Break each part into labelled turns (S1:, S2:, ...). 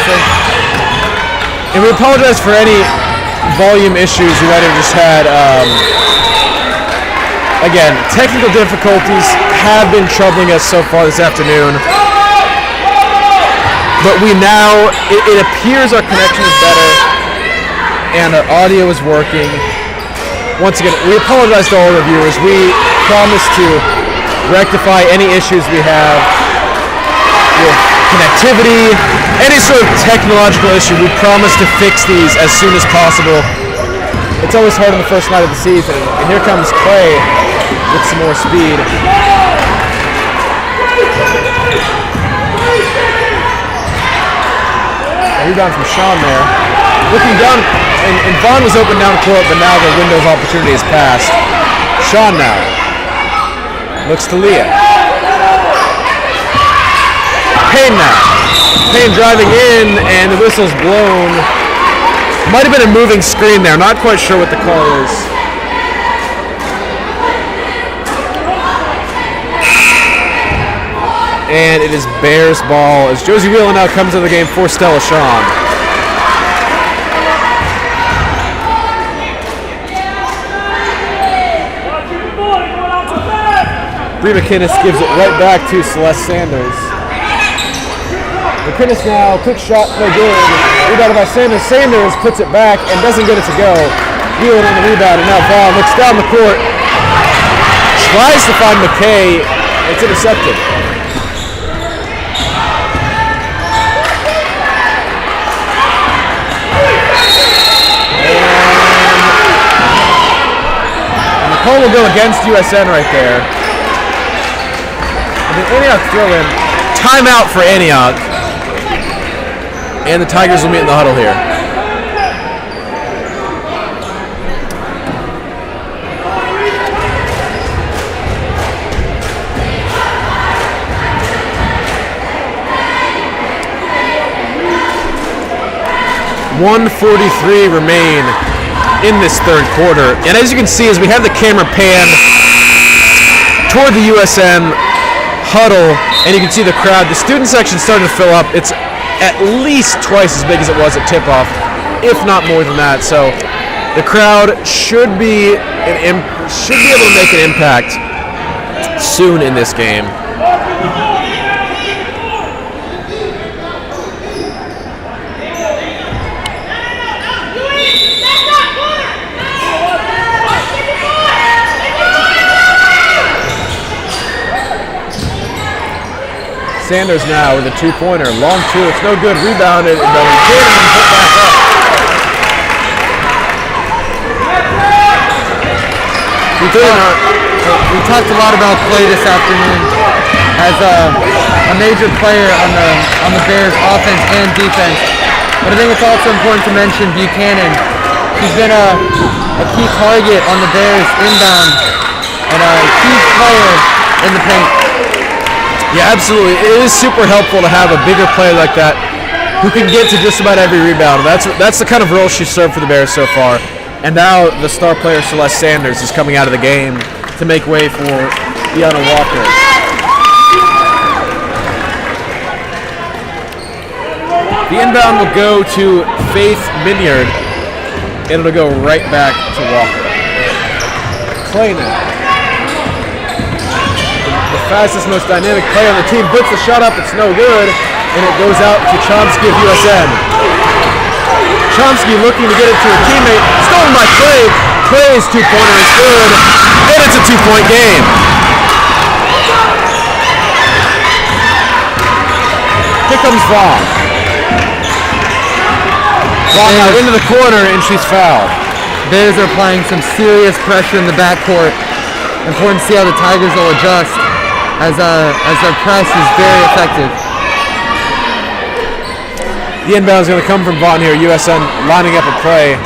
S1: obviously.
S2: And we apologize for any volume issues we might have just had. Again, technical difficulties have been troubling us so far this afternoon. But it appears our connection is better and our audio is working. Once again, we apologize to all the viewers. We promise to rectify any issues we have with connectivity, any sort of technological issue. We promise to fix these as soon as possible. It's always hard on the first night of the season. And here comes Clay with some more speed. A rebound from Sean there. Looking down, and Vaughn was open down court, but now the window of opportunity is passed. Sean now looks to Leah. Payne now. Payne driving in, and the whistle's blown. Might have been a moving screen there. Not quite sure what the call is. And it is Bears ball as Josie Wheeler now comes into the game for Stella Sean. Bree McInnes gives it right back to Celeste Sanders. McInnes now, quick shot, no good. Rebounded by Sanders. Sanders puts it back and doesn't get it to go. Wheeler on the rebound, and now Vaughn looks down the court. Tries to find McKay. It's intercepted. And the call will go against USN right there. And the Antioch throw in. Timeout for Antioch. And the Tigers will meet in the huddle here. .143 remain in this third quarter. And as you can see, as we have the camera panned toward the USN huddle, and you can see the crowd, the student section starting to fill up. It's at least twice as big as it was at tip-off, if not more than that. So the crowd should be able to make an impact soon in this game. Sanders now with a two-pointer. Long two. It's no good. Rebounded. But Cannon put back up.
S1: We talked a lot about Clay this afternoon as a major player on the Bears offense and defense. But I think it's also important to mention Buchanan. He's been a key target on the Bears inbound and a huge player in the paint.
S2: Yeah, absolutely. It is super helpful to have a bigger player like that who can get to just about every rebound. That's the kind of role she's served for the Bears so far. And now the star player Celeste Sanders is coming out of the game to make way for Deanna Walker. The inbound will go to Faith Minyard, and it'll go right back to Walker. Clay now. The fastest, most dynamic player on the team puts the shot up. It's no good, and it goes out to Chomsky of USN. Chomsky looking to get it to a teammate. Stolen by Clay. Clay's two-pointer is good, and it's a two-point game. Here comes Vaughn. Vaughn now into the corner, and she's fouled.
S1: Bears are applying some serious pressure in the backcourt. Important to see how the Tigers will adjust as their press is very effective.
S2: The inbound is going to come from Vaughn here. USN lining up a play.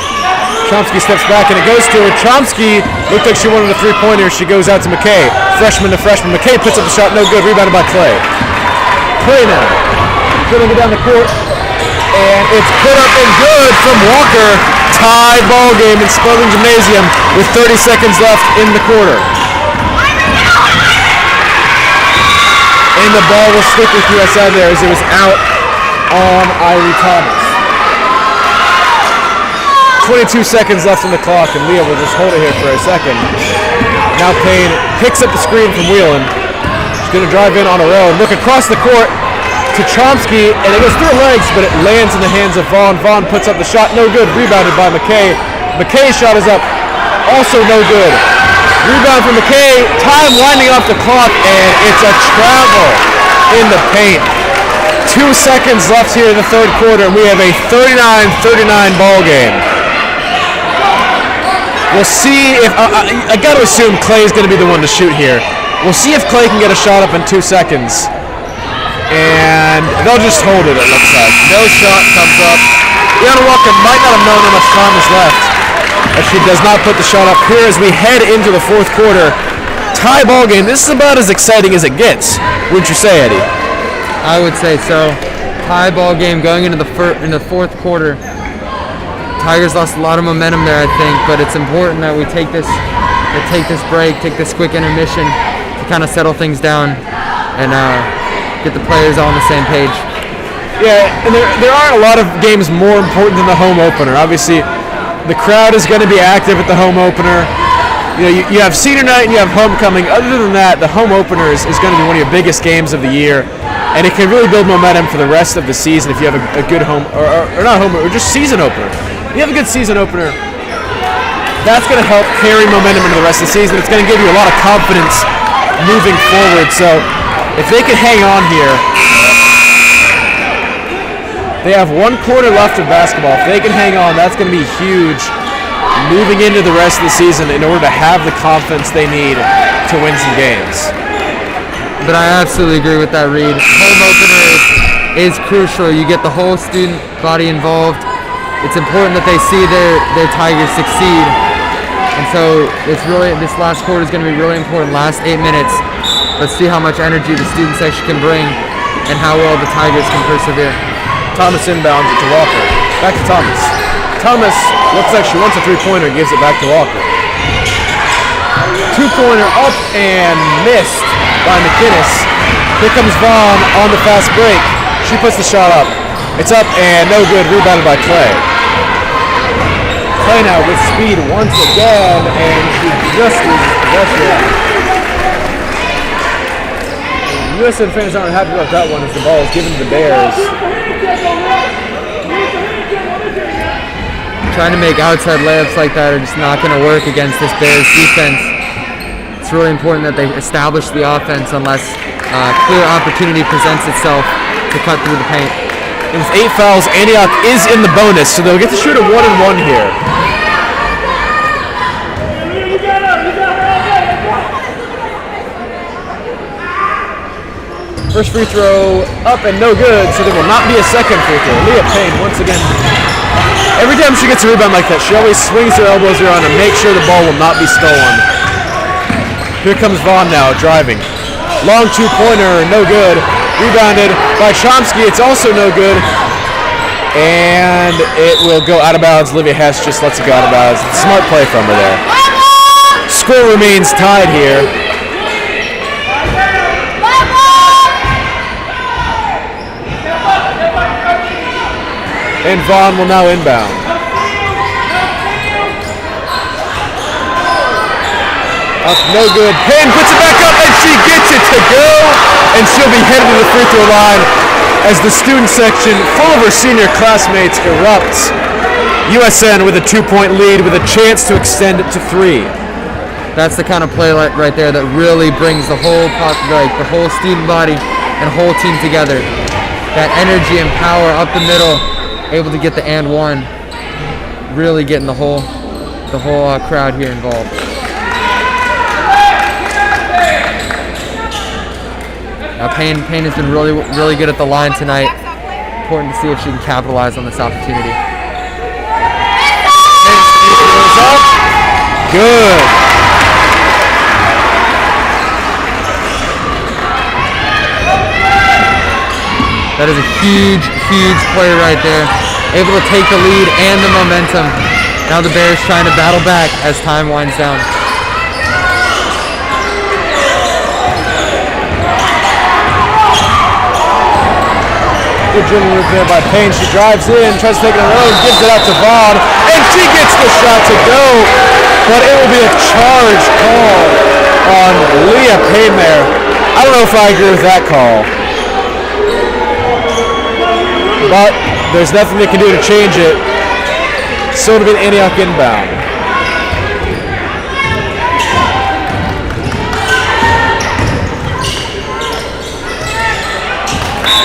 S2: Chomsky steps back and it goes to her. Chomsky looked like she wanted a three-pointer. She goes out to McKay. Freshman to freshman. McKay puts up the shot. No good. Rebounded by Clay. Clay now. Going to go down the court. And it's put up and good from Walker. Tie ball game in Spalding Gymnasium with 30 seconds left in the quarter. And the ball will stick with USN there as it was out on Irie Thomas. 22 seconds left on the clock, and Leah will just hold it here for a second. Now Payne picks up the screen from Whelan. She's going to drive in on her own. Look across the court to Chomsky, and it goes through her legs, but it lands in the hands of Vaughn. Vaughn puts up the shot, no good. Rebounded by McKay. McKay's shot is up, also no good. Rebound from McKay. Time winding off the clock, and it's a travel in the paint. 2 seconds left here in the third quarter, and we have a 39-39 ball game. We'll see if I got to assume Clay's going to be the one to shoot here. We'll see if Clay can get a shot up in 2 seconds, and they'll just hold it. It looks like no shot comes up. Brianna Walker might not have known how much time is left, as she does not put the shot up here as we head into the fourth quarter. Tie ball game. This is about as exciting as it gets. Wouldn't you say, Eddie?
S1: I would say so. Tie ball game going into the fourth quarter. Tigers lost a lot of momentum there, I think, but it's important that we take this break, take this quick intermission to kind of settle things down and get the players all on the same page.
S2: Yeah, and there aren't a lot of games more important than the home opener. Obviously, the crowd is going to be active at the home opener. You know, you have senior night and you have homecoming. Other than that, the home opener is going to be one of your biggest games of the year, and it can really build momentum for the rest of the season if you have a good home, or not home, or just season opener. If you have a good season opener, that's going to help carry momentum into the rest of the season. It's going to give you a lot of confidence moving forward. So if they can hang on here, they have 1 quarter left of basketball. If they can hang on, that's going to be huge moving into the rest of the season in order to have the confidence they need to win some games.
S1: But I absolutely agree with that, Reed. Home opener is crucial. You get the whole student body involved. It's important that they see their Tigers succeed. And so it's really, this last quarter is going to be really important. Last 8 minutes. Let's see how much energy the student section can bring and how well the Tigers can persevere.
S2: Thomas inbounds it to Walker. Back to Thomas. Thomas looks like she wants a three-pointer and gives it back to Walker. Two-pointer up and missed by McInnes. Here comes Vaughn on the fast break. She puts the shot up. It's up and no good. Rebounded by Clay. Clay now with speed once again, and she just loses possession. USN fans aren't happy about that one as the ball is given to the Bears.
S1: Trying to make outside layups like that are just not going to work against this Bears defense. It's really important that they establish the offense unless clear opportunity presents itself to cut through the paint.
S2: And with 8 fouls, Antioch is in the bonus, so they'll get to shoot a 1-and-1 here. First free throw up and no good, so there will not be a second free throw. Leah Payne once again. Every time she gets a rebound like that, she always swings her elbows around to make sure the ball will not be stolen. Here comes Vaughn now, driving. Long two-pointer, no good. Rebounded by Chomsky, it's also no good. And it will go out of bounds. Olivia Hess just lets it go out of bounds. Smart play from her there. Score remains tied here. And Vaughn will now inbound. Up, no good. Payne puts it back up, and she gets it to go. And she'll be headed to the free throw line as the student section, full of her senior classmates, erupts. USN with a 2-point lead with a chance to extend it to 3.
S1: That's the kind of play right there that really brings the whole student body and whole team together. That energy and power up the middle, able to get the and one, really getting the whole crowd here involved. Payne has been really good at the line tonight. Important to see if she can capitalize on this opportunity.
S2: Good.
S1: That is a huge play right there. Able to take the lead and the momentum. Now the Bears trying to battle back as time winds down.
S2: Good dribble move there by Payne. She drives in, tries to take it on her own, gives it out to Vaughn, and she gets the shot to go. But it will be a charge call on Leah Payne there. I don't know if I agree with that call. But there's nothing they can do to change it. So it'll be an Antioch inbound.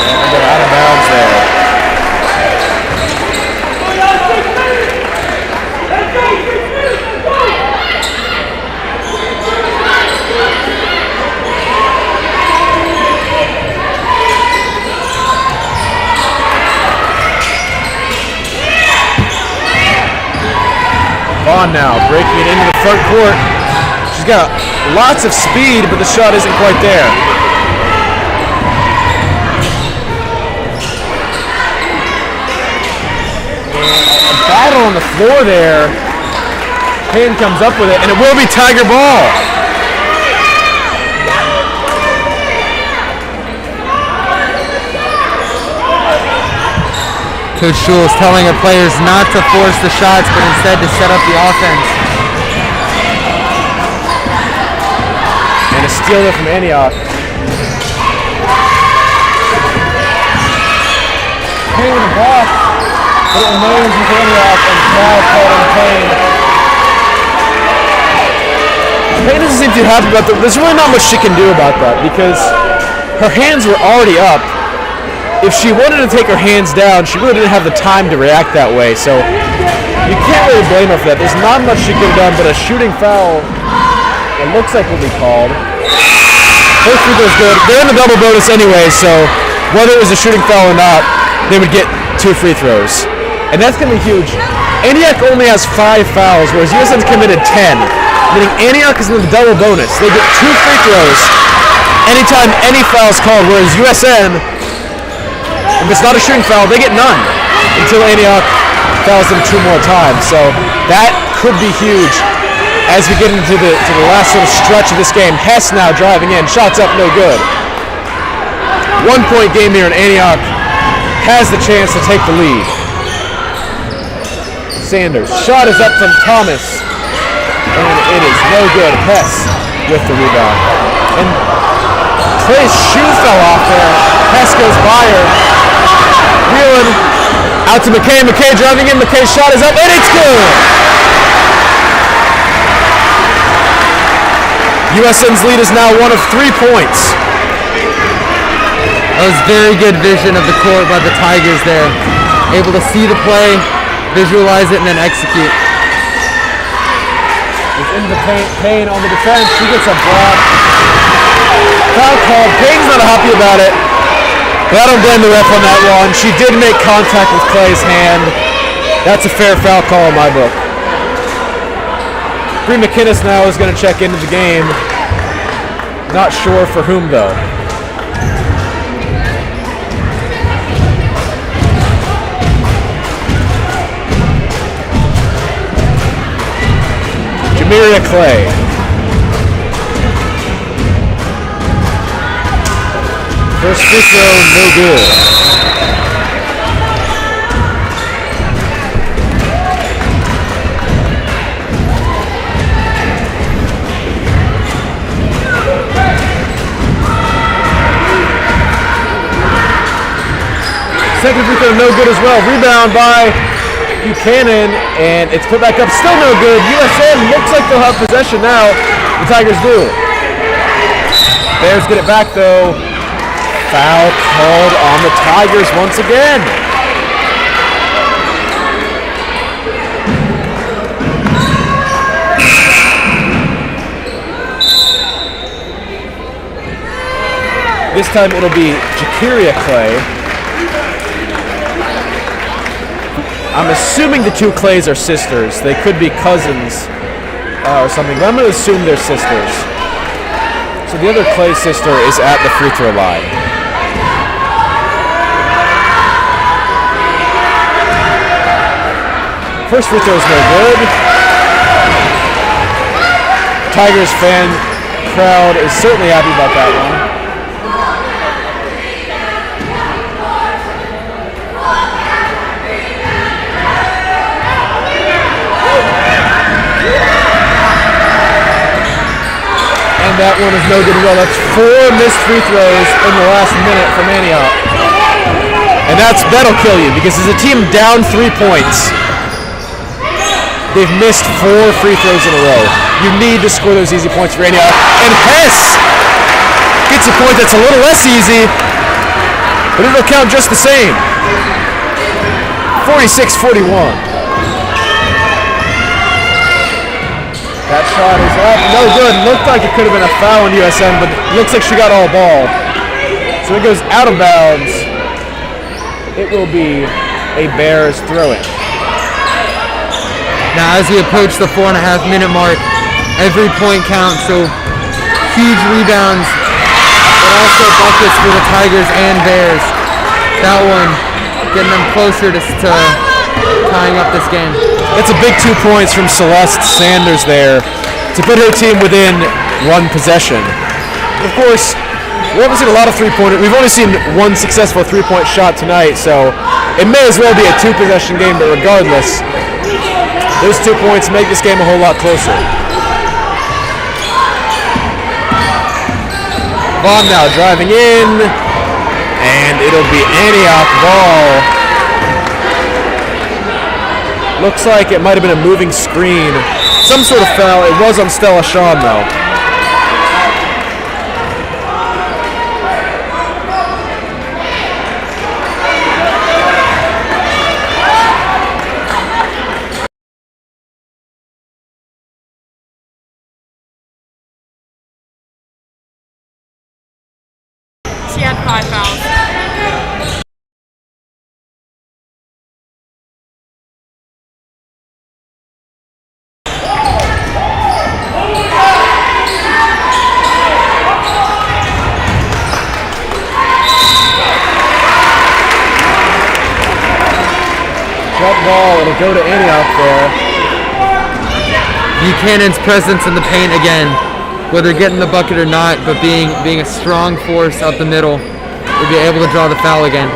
S2: And they're out of bounds there. Vaughn now breaking it into the front court. She's got lots of speed, but the shot isn't quite there. And a battle on the floor there. Payne comes up with it, and it will be Tiger ball.
S1: Coach Schul is telling her players not to force the shots, but instead to set up the offense.
S2: And a steal there from Antioch. Payne with the block, but it remains with Antioch, and foul called on Payne. Payne doesn't seem too happy about that. There's really not much she can do about that because her hands were already up. If she wanted to take her hands down, she really didn't have the time to react that way. So you can't really blame her for that. There's not much she could have done, but a shooting foul, it looks like will be called. First free throw's good. They're in the double bonus anyway, so whether it was a shooting foul or not, they would get 2 free throws. And that's going to be huge. Antioch only has 5 fouls, whereas USN's committed 10. Meaning Antioch is in the double bonus. They get 2 free throws anytime any foul is called, whereas USN, if it's not a shooting foul, they get none until Antioch fouls them 2 more times. So that could be huge as we get into the last sort of stretch of this game. Hess now driving in. Shots up, no good. 1-point game here, and Antioch has the chance to take the lead. Sanders. Shot is up from Thomas. And it is no good. Hess with the rebound. And Clay's shoe fell off there. Hess goes by her. Wheeling out to McKay. McKay driving in. McKay's shot is up, and it's good. USN's lead is now 1 of 3 points.
S1: That was very good vision of the court by the Tigers there. Able to see the play, visualize it, and then execute.
S2: He's into the paint. Payne on the defense. She gets a block. Foul called. Payne's not happy about it. But I don't blame the ref on that one. She did make contact with Clay's hand. That's a fair foul call in my book. Bree McInnes now is going to check into the game. Not sure for whom, though. Jamiria Clay. First free throw, no good. Second free throw, no good as well. Rebound by Buchanan, and it's put back up, still no good. USN looks like they'll have possession now. The Tigers do. Bears get it back though. Foul called on the Tigers once again. This time it'll be Jakiria Clay. I'm assuming the 2 Clays are sisters. They could be cousins or something, but I'm going to assume they're sisters. So the other Clay sister is at the free throw line. First free throw is no good. Tigers fan crowd is certainly happy about that one. that one is no good as well. That's 4 missed free throws in the last minute from Antioch. And that'll kill you, because as a team down 3 points, they've missed 4 free throws in a row. You need to score those easy points for Antioch. And Hess gets a point that's a little less easy, but it'll count just the same. 46-41. That shot is up. No good. Looked like it could have been a foul on USN, but looks like she got all ball. So it goes out of bounds. It will be a Bears throw-in.
S1: Now, as we approach the 4.5-minute mark, every point counts. So huge rebounds, but also buckets for the Tigers and Bears. That one getting them closer to tying up this game.
S2: That's a big 2 points from Celeste Sanders there to put her team within 1 possession. Of course, we haven't seen a lot of three-pointers. We've only seen 1 successful three-point shot tonight, so it may as well be a 2-possession game, but regardless, those 2 points make this game a whole lot closer. Vaughn now driving in, and it'll be Antioch ball. Looks like it might have been a moving screen. Some sort of foul. It was on Stella Shawn, though.
S3: She had 5 fouls.
S2: Jump ball, it'll go to Antioch there.
S1: Buchanan's presence in the paint again, whether getting the bucket or not, but being a strong force out the middle, will be able to draw the foul again.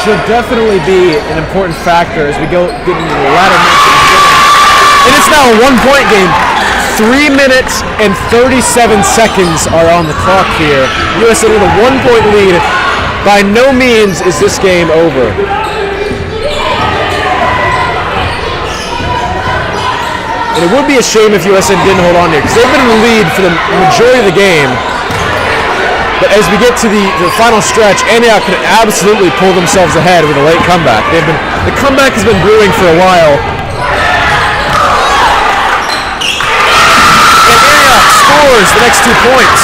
S2: Should definitely be an important factor as we get into the latter minutes of the game. And it's now a 1-point game. 3 minutes and 37 seconds are on the clock here. USN with a 1-point lead. By no means is this game over. And it would be a shame if USN didn't hold on here, because they've been in the lead for the majority of the game. But as we get to the final stretch, Antioch could absolutely pull themselves ahead with a late comeback. The comeback has been brewing for a while. And Antioch scores the next 2 points.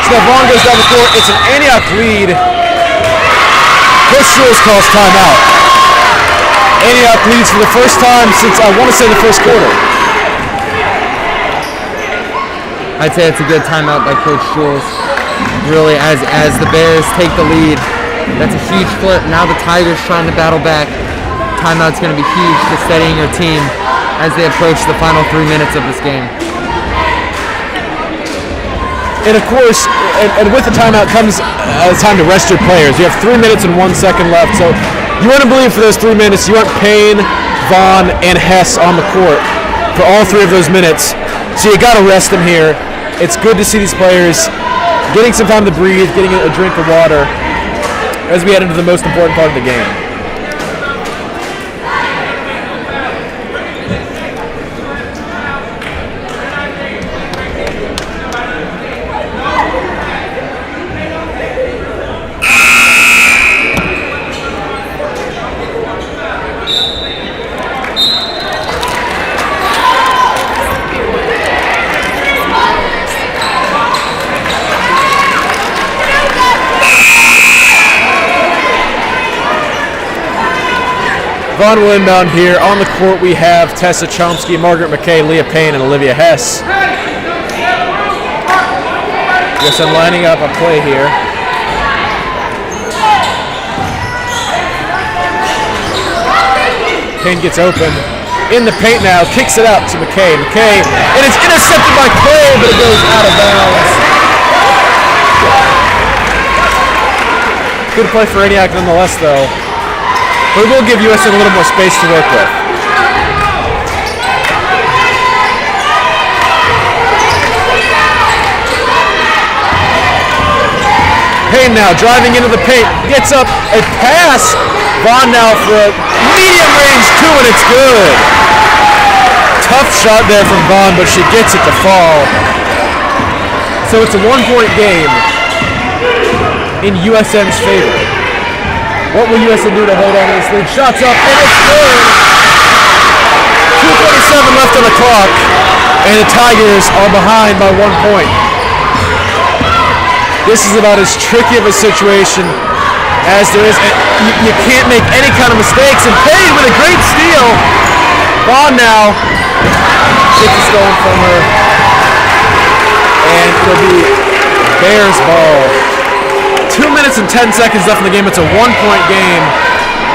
S2: So now Vaughn goes down the court. It's an Antioch lead. Coach Jules calls timeout. Antioch leads for the first time since, I want to say, the first quarter.
S1: I'd say it's a good timeout by Coach Jules. Really, as the Bears take the lead, that's a huge flip. Now the Tigers trying to battle back. Timeout's going to be huge to steadying your team as they approach the final 3 minutes of this game.
S2: And of course, and with the timeout comes time to rest your players. You have 3 minutes and 1 second left, so you want to believe for those 3 minutes, you want Payne, Vaughn, and Hess on the court for all 3 of those minutes. So you got to rest them here. It's good to see these players getting some time to breathe, getting a drink of water as we head into the most important part of the game. Vaughn will inbound here. On the court we have Tessa Chomsky, Margaret McKay, Leah Payne, and Olivia Hess. USN lining up a play here. Payne gets open. In the paint now, kicks it out to McKay. McKay, and it's intercepted by Clay, but it goes out of bounds. Good play for Antioch nonetheless, though. But we'll give USN a little more space to work with. Payne now driving into the paint, gets up a pass. Vaughn now for a medium range two, and it's good. Tough shot there from Vaughn, but she gets it to fall. So it's a 1-point game in USN's favor. What will USN do to hold on to this lead? Shots up, and it's good. 2:47 left on the clock, and the Tigers are behind by 1 point. This is about as tricky of a situation as there is. You can't make any kind of mistakes. And Payne with a great steal. Vaughn now gets it stolen from her. And it'll be Bears ball. 2 minutes and 10 seconds left in the game. It's a 1-point game.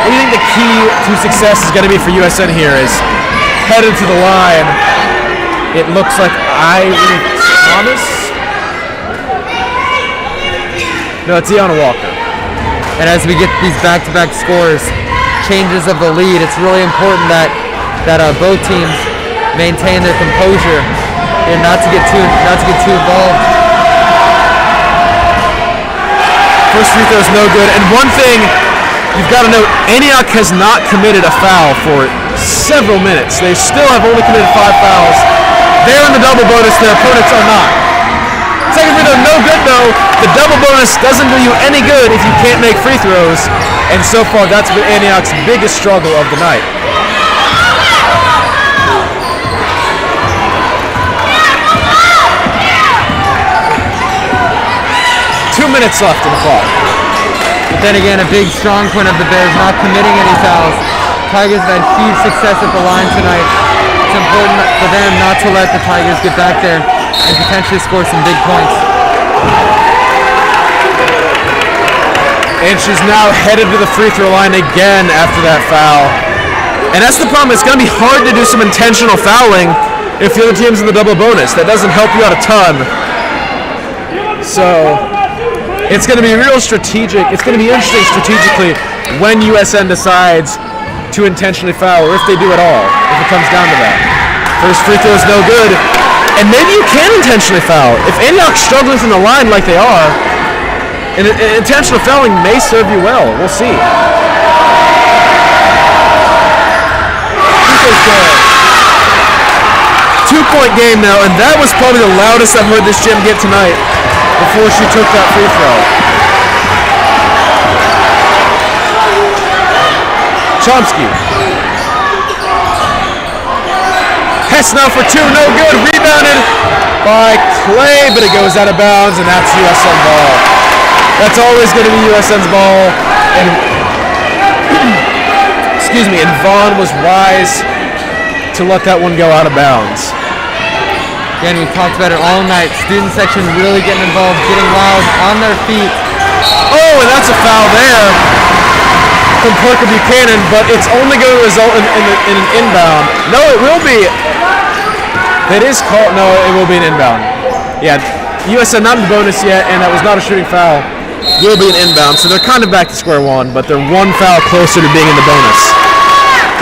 S2: What do you think the key to success is going to be for USN here is headed to the line. It looks like Irene Thomas. No, it's Deanna Walker.
S1: And as we get these back-to-back scores, changes of the lead, it's really important that both teams maintain their composure and not to get too involved.
S2: First free throw is no good. And one thing you've got to note, Antioch has not committed a foul for several minutes. They still have only committed 5 fouls. They're in the double bonus. Their opponents are not. Second free throw, no good though. The double bonus doesn't do you any good if you can't make free throws. And so far, that's been Antioch's biggest struggle of the night. Minutes left in the clock.
S1: But then again, a big strong point of the Bears not committing any fouls. Tigers have had huge success at the line tonight. It's important for them not to let the Tigers get back there and potentially score some big points.
S2: And she's now headed to the free throw line again after that foul. And that's the problem. It's going to be hard to do some intentional fouling if the other team's in the double bonus. That doesn't help you out a ton. So it's going to be real strategic. It's going to be interesting strategically when USN decides to intentionally foul, or if they do at all, if it comes down to that. First free throw is no good. And maybe you can intentionally foul. If Antioch's struggling from the line like they are, and intentional fouling may serve you well. We'll see. Free throw's good. 2-point game now, and that was probably the loudest I've heard this gym get tonight before she took that free throw. Chomsky. Hess now for 2, no good. Rebounded by Clay, but it goes out of bounds, and that's USN ball. That's always going to be USN's ball. And excuse me, and Vaughn was wise to let that one go out of bounds.
S1: Again, we've talked about it all night. Student section really getting involved, getting wild, on their feet.
S2: Oh, and that's a foul there from Parker Buchanan, but it's only going to result in an inbound. No, it will be. That is called. No, it will be an inbound. Yeah, USN not in the bonus yet, and that was not a shooting foul. Will be an inbound, so they're kind of back to square one, but they're one foul closer to being in the bonus.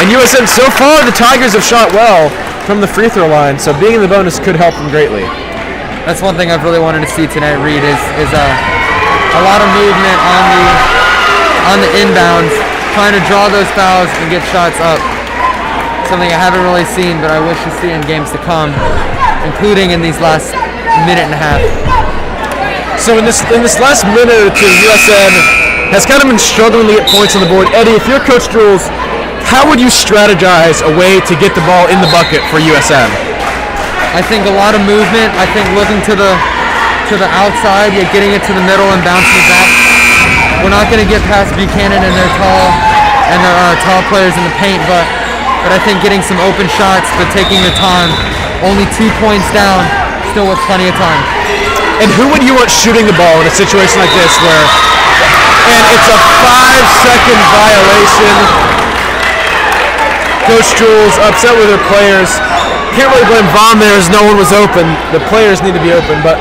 S2: And USN, so far, the Tigers have shot well from the free throw line, so being in the bonus could help them greatly.
S1: That's one thing I've really wanted to see tonight, Reed, is a lot of movement on the inbounds, trying to draw those fouls and get shots up. Something I haven't really seen, but I wish to see in games to come, including in these last minute and a half.
S2: So in this last minute or two, USN has kind of been struggling to get points on the board. Eddie, if you're Coach Jules, how would you strategize a way to get the ball in the bucket for USN?
S1: I think a lot of movement. I think looking to the outside, yet getting it to the middle and bouncing it back. We're not going to get past Buchanan and their tall players in the paint, but I think getting some open shots, but taking your time. Only 2 points down, still with plenty of time.
S2: And who would you want shooting the ball in a situation like this where, and it's a 5-second violation. Coach Jules upset with her players. Can't really blame Vaughn there as no one was open. The players need to be open, but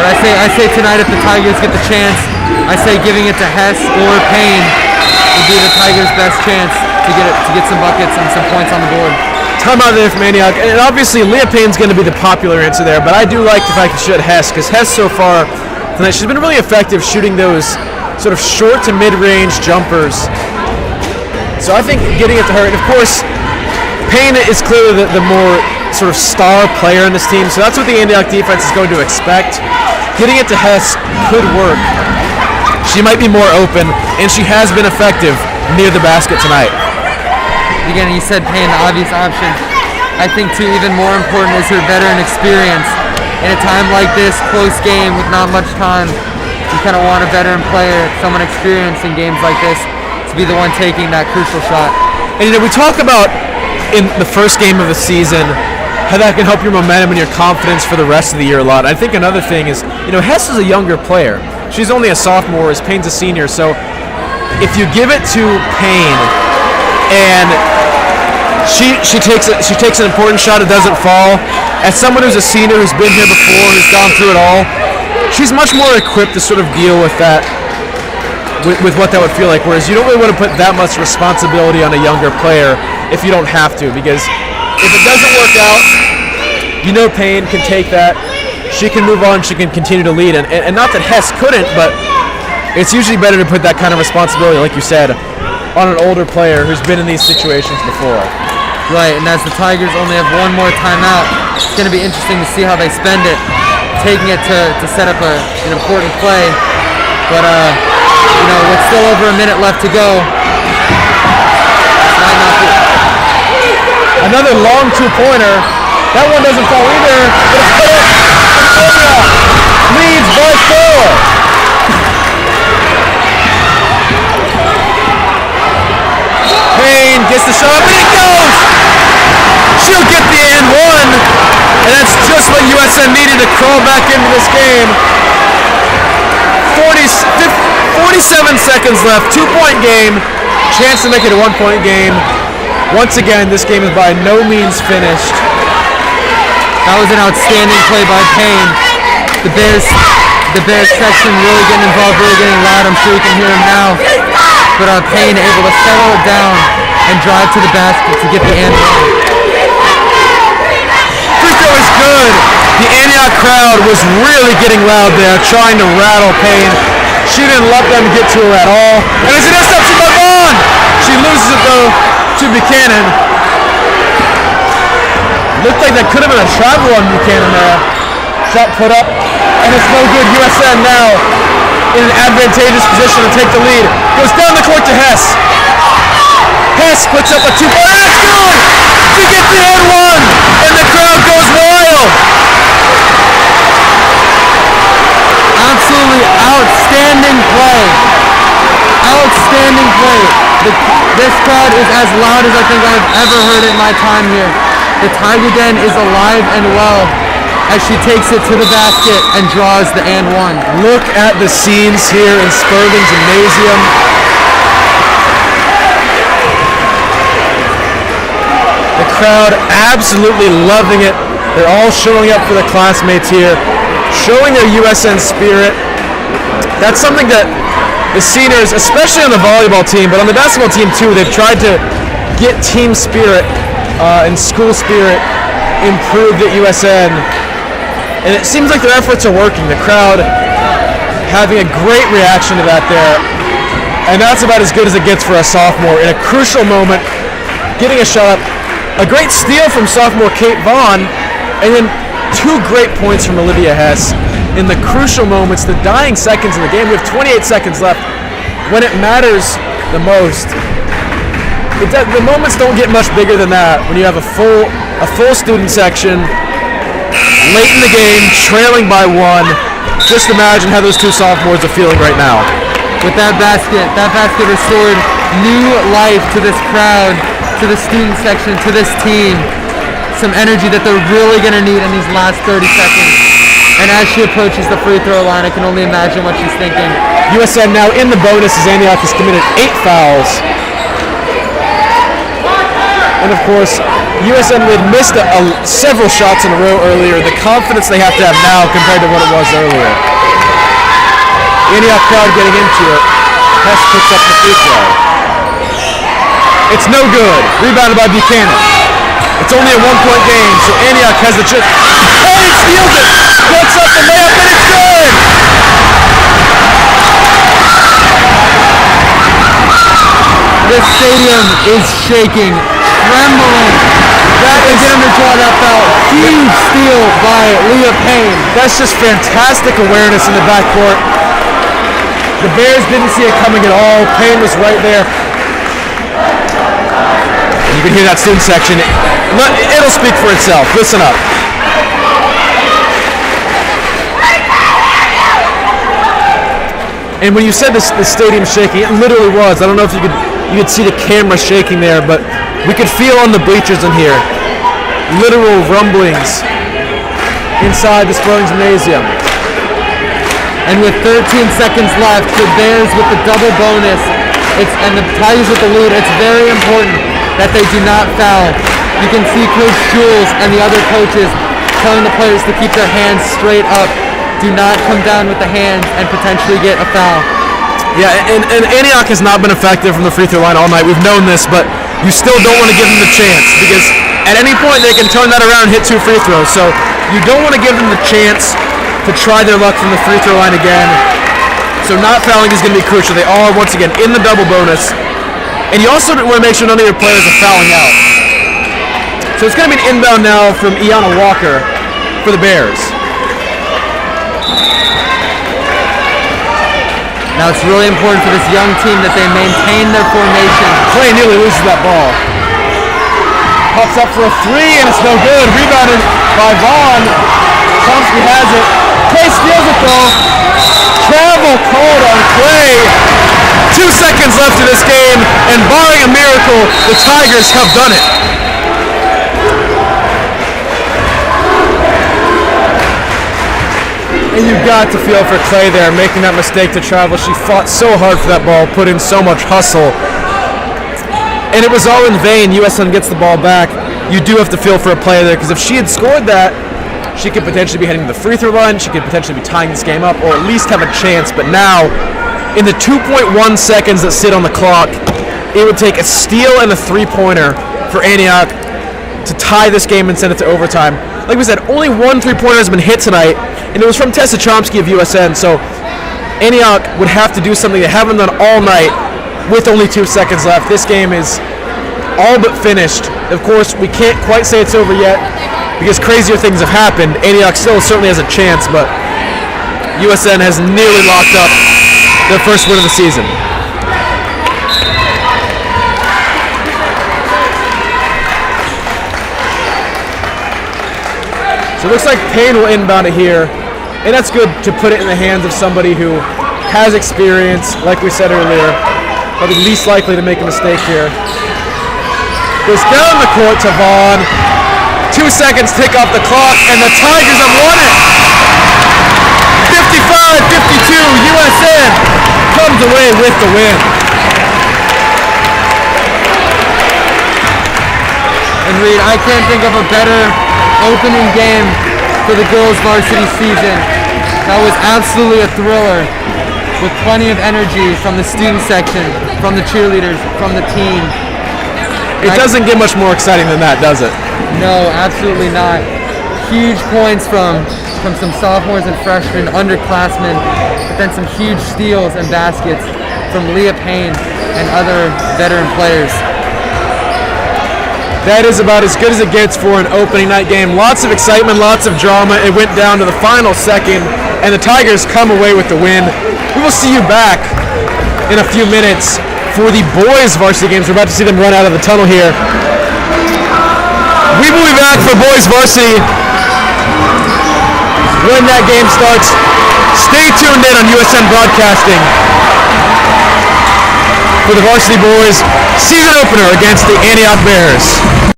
S1: I say tonight if the Tigers get the chance, I say giving it to Hess or Payne would be the Tigers' best chance to get some buckets and some points on the board.
S2: Timeout there from Antioch, and obviously Leah Payne's going to be the popular answer there, but I do like the fact that she had Hess, because Hess so far tonight. She's been really effective shooting those sort of short to mid-range jumpers. So I think getting it to her, and of course, Payne is clearly the more sort of star player in this team, so that's what the Antioch defense is going to expect. Getting it to Hess could work. She might be more open, and she has been effective near the basket tonight.
S1: Again, you said Payne, the obvious option. I think, too, even more important is her veteran experience. In a time like this, close game with not much time, you kind of want a veteran player, someone experienced in games like this, to be the one taking that crucial shot.
S2: And we talk about in the first game of the season how that can help your momentum and your confidence for the rest of the year a lot. I think another thing is, Hess is a younger player. She's only a sophomore, as Payne's a senior. So if you give it to Payne and she takes an important shot, it doesn't fall. As someone who's a senior who's been here before, who's gone through it all, she's much more equipped to sort of deal with that. With what that would feel like, whereas you don't really want to put that much responsibility on a younger player if you don't have to, because if it doesn't work out, Payne can take that, she can move on, she can continue to lead, and not that Hess couldn't, but it's usually better to put that kind of responsibility, like you said, on an older player who's been in these situations before.
S1: Right, and as the Tigers only have one more timeout, it's going to be interesting to see how they spend it, taking it to set up an important play, but with still over a minute left to go, might not be.
S2: Another long two-pointer. That one doesn't fall either, but it's put up. Leads by 4. Payne gets the shot, and it goes! She'll get the and one, and that's just what USN needed to crawl back into this game. 47 seconds left, 2-point game, chance to make it a 1-point game. Once again, this game is by no means finished.
S1: That was an outstanding play by Payne. The Bears section really getting involved, really getting loud. I'm sure you can hear him now. But Payne able to settle it down and drive to the basket to get the and one.
S2: Free throw is good. The Antioch crowd was really getting loud there, trying to rattle Payne. She didn't let them get to her at all. And it's an interception by Vaughn. She loses it though to Buchanan. Looked like that could have been a travel on Buchanan there. Shot put up, and it's no good. USN now in an advantageous position to take the lead. Goes down the court to Hess. Hess puts up a 2-pointer, and it's good! She gets the and one, and the crowd goes wild.
S1: Absolutely outstanding play. Outstanding play. This crowd is as loud as I think I've ever heard it in my time here. The Tiger Den is alive and well as she takes it to the basket and draws the and one.
S2: Look at the scenes here in Spurgeon Gymnasium. The crowd absolutely loving it. They're all showing up for the classmates here, showing their USN spirit. That's something that the seniors, especially on the volleyball team, but on the basketball team too, they've tried to get team spirit and school spirit improved at USN. And it seems like their efforts are working. The crowd having a great reaction to that there. And that's about as good as it gets for a sophomore in a crucial moment, getting a shot up. A great steal from sophomore Kate Vaughn, and then 2 great points from Olivia Hess in the crucial moments, the dying seconds in the game. We have 28 seconds left. When it matters the most, the moments don't get much bigger than that. When you have a full student section, late in the game, trailing by 1, just imagine how those 2 sophomores are feeling right now.
S1: With that basket restored new life to this crowd, to the student section, to this team. Some energy that they're really going to need in these last 30 seconds. And as she approaches the free throw line, I can only imagine what she's thinking.
S2: USN now in the bonus as Antioch has committed 8 fouls. And of course, USN had missed several shots in a row earlier. The confidence they have to have now compared to what it was earlier. Antioch crowd getting into it. Hess picks up the free throw. It's no good. Rebounded by Buchanan. It's only a 1-point game, so Antioch has the chance. Payne steals it. Puts up the layup, and it's good.
S1: This stadium is shaking, trembling. They get him to draw that foul. Huge steal by Leah Payne.
S2: That's just fantastic awareness in the backcourt. The Bears didn't see it coming at all. Payne was right there. You can hear that student section. It'll speak for itself. Listen up. And when you said the stadium shaking, it literally was. I don't know if you could see the camera shaking there, but we could feel on the bleachers in here literal rumblings inside the Sperling Gymnasium.
S1: And with 13 seconds left, the Bears with the double bonus, and the Tigers with the lead, it's very important that they do not foul. You can see Coach Jules and the other coaches telling the players to keep their hands straight up. Do not come down with the hands and potentially get a foul.
S2: Yeah, and Antioch has not been effective from the free throw line all night. We've known this, but you still don't want to give them the chance because at any point they can turn that around and hit 2 free throws. So you don't want to give them the chance to try their luck from the free throw line again. So not fouling is going to be crucial. They are, once again, in the double bonus. And you also want to make sure none of your players are fouling out. So it's going to be an inbound now from Iana Walker for the Bears.
S1: Now it's really important for this young team that they maintain their formation.
S2: Clay nearly loses that ball. Pops up for a 3 and it's no good. Rebounded by Vaughn. Chomsky has it. Clay steals it though. Travel called on Clay. 2 seconds left in this game, and barring a miracle, the Tigers have done it. And you've got to feel for Clay there, making that mistake to travel. She fought so hard for that ball, put in so much hustle. And it was all in vain. USN gets the ball back. You do have to feel for a player there, because if she had scored that, she could potentially be heading to the free throw line. She could potentially be tying this game up, or at least have a chance. But now, in the 2.1 seconds that sit on the clock, it would take a steal and a three-pointer for Antioch to tie this game and send it to overtime. Like we said, only 1 3-pointer has been hit tonight, and it was from Tessa Chomsky of USN. So Antioch would have to do something they haven't done all night with only 2 seconds left. This game is all but finished. Of course, we can't quite say it's over yet because crazier things have happened. Antioch still certainly has a chance, but USN has nearly locked up their first win of the season. So it looks like Payne will inbound it here, and that's good to put it in the hands of somebody who has experience, like we said earlier, probably least likely to make a mistake here. Goes down the court to Vaughn. 2 seconds tick off the clock, and the Tigers have won it. 55-52, USN comes away with the win.
S1: And Reed, I can't think of a better opening game for the girls' varsity season. That was absolutely a thriller, with plenty of energy from the student section, from the cheerleaders, from the team.
S2: It doesn't get much more exciting than that, does it?
S1: No, absolutely not. Huge points from some sophomores and freshmen, underclassmen, but then some huge steals and baskets from Leah Payne and other veteran players.
S2: That is about as good as it gets for an opening night game. Lots of excitement, lots of drama. It went down to the final second, and the Tigers come away with the win. We will see you back in a few minutes for the boys' varsity games. We're about to see them run out of the tunnel here. We will be back for boys' varsity when that game starts. Stay tuned in on USN Broadcasting for the varsity boys season opener against the Antioch Bears.